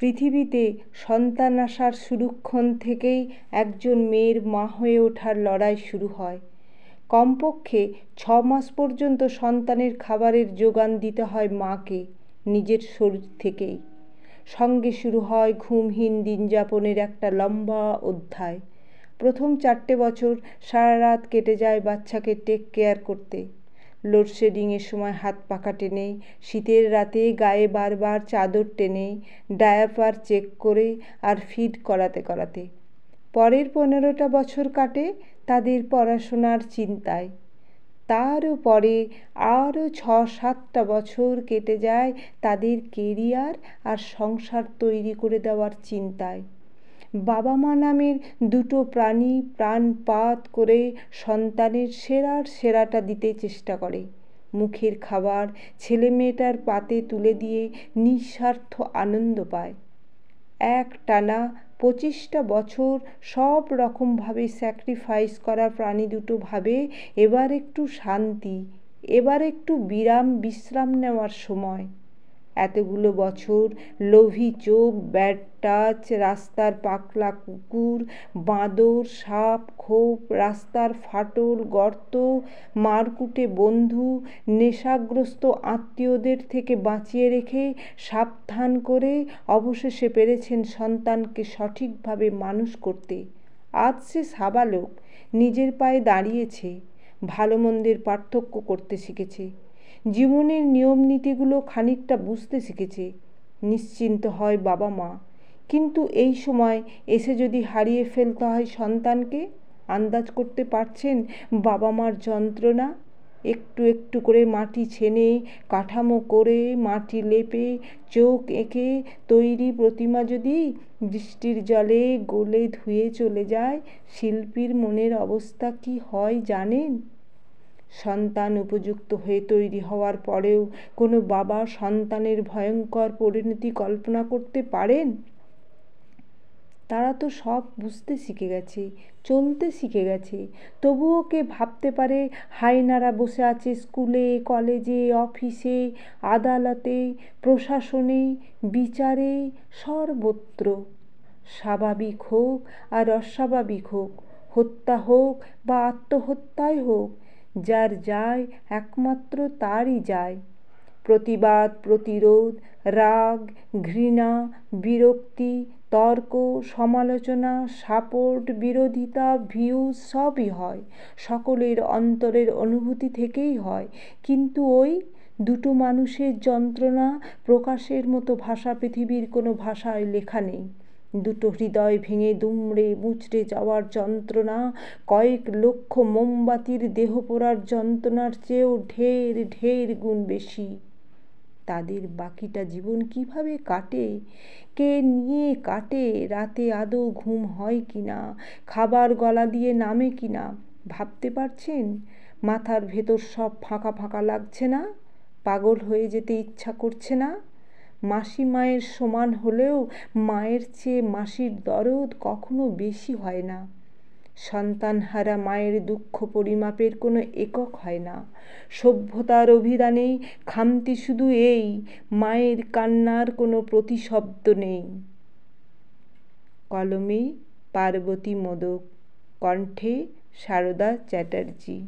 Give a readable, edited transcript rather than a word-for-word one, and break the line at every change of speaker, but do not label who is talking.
পৃথিবীতে সন্তান আসার শুরুক্ষণ থেকেই একজন মেয়ের মা হয়ে ওঠার লড়াই শুরু হয়। কমপক্ষে 6 মাস পর্যন্ত সন্তানের খাবারের যোগান দিতে হয় মাকে নিজের শরীর থেকেই। সঙ্গে শুরু হয় ঘুমহীন দিনযাপনের একটা লম্বা অধ্যায়। প্রথম 4টে বছর সারা রাত কেটে যায় বাচ্চাকে টেক কেয়ার করতে। লোডশেডিংয়ের সময় হাত পাখা টেনে, শীতের রাতে গায়ে বারবার চাদর টেনে, ডায়াপার চেক করে আর ফিড করাতে করাতে। পরের 15টা বছর কাটে তাদের পড়াশোনার চিন্তায়। তারও পরে আরও 6-7টা বছর কেটে যায় তাদের কেরিয়ার আর সংসার তৈরি করে দেওয়ার চিন্তায়। বাবা মা নামের দুটো প্রাণী প্রাণপাত করে সন্তানের সেরার সেরাটা দিতে চেষ্টা করে। মুখের খাবার ছেলেমেয়েটার পাতে তুলে দিয়ে নিঃস্বার্থ আনন্দ পায়। একটানা 25টা বছর সব রকমভাবে স্যাক্রিফাইস করা প্রাণী দুটো ভাবে এবার একটু শান্তি, এবার একটু বিশ্রাম নেওয়ার সময়। এতগুলো বছর লোভী চোখ, ব্যাড টাচ, রাস্তার পাকলা কুকুর, বাঁদর, সাপ, খোপ, রাস্তার ফাটল, গর্ত, মারকুটে বন্ধু, নেশাগ্রস্ত আত্মীয়দের থেকে বাঁচিয়ে রেখে সাবধান করে অবশেষে পেরেছেন সন্তানকে সঠিকভাবে মানুষ করতে। আজ সে সাবালক, নিজের পায়ে দাঁড়িয়েছে, ভালো মন্দের পার্থক্য করতে শিখেছে, জীবনের নিয়ম নীতিগুলো খানিকটা বুঝতে শিখেছে। নিশ্চিন্ত হয় বাবা মা। কিন্তু এই সময় এসে যদি হারিয়ে ফেলতে হয় সন্তানকে, আন্দাজ করতে পারছেন বাবা মার যন্ত্রণা। একটু একটু করে মাটি ছেনে, কাঠামো করে, মাটি লেপে, চোখ এঁকে তৈরি প্রতিমা যদি বৃষ্টির জলে গলে ধুয়ে চলে যায়, শিল্পীর মনের অবস্থা কি হয় জানেন? সন্তান উপযুক্ত হয়ে তৈরি হওয়ার পরেও কোনো বাবা সন্তানের ভয়ঙ্কর পরিণতি কল্পনা করতে পারেন? তারা তো সব বুঝতে শিখে গেছে, চলতে শিখে গেছে, তবুও কে ভাবতে পারে হায়নারা বসে আছে স্কুলে, কলেজে, অফিসে, আদালতে, প্রশাসনে, বিচারে, সর্বত্র। স্বাভাবিক হোক আর অস্বাভাবিক হোক, হত্যা হোক বা আত্মহত্যাই হোক, যার যায় একমাত্র তারই যায়। প্রতিবাদ, প্রতিরোধ, রাগ, ঘৃণা, বিরক্তি, তর্ক, সমালোচনা, সাপোর্ট, বিরোধিতা, ভিউজ সবই হয়, সকলের অন্তরের অনুভূতি থেকেই হয়। কিন্তু ওই দুটো মানুষের যন্ত্রণা প্রকাশের মতো ভাষা পৃথিবীর কোনো ভাষায় লেখা নেই। দুটো হৃদয় ভেঙে দুমড়ে মুচড়ে যাওয়ার যন্ত্রণা কয়েক লক্ষ মোমবাতির দেহ পোড়ার যন্ত্রণার চেয়েও ঢের ঢের গুণ বেশি। তাদের বাকিটা জীবন কিভাবে কাটে, কে নিয়ে কাটে, রাতে আদৌ ঘুম হয় কিনা, খাবার গলা দিয়ে নামে কিনা ভাবতে পারছেন? মাথার ভেতর সব ফাঁকা ফাঁকা লাগছে না? পাগল হয়ে যেতে ইচ্ছা করছে না? মাসি মায়ের সমান হলেও মায়ের চেয়ে মাসির দরদ কখনো বেশি হয় না। সন্তানহারা মায়ের দুঃখ পরিমাপের কোনো একক হয় না। সভ্যতার অভিধানে খামতি শুধু এই, মায়ের কান্নার কোনো প্রতিশব্দ নেই। কলমে পার্বতী মোদক, কণ্ঠে সারদা চ্যাটার্জি।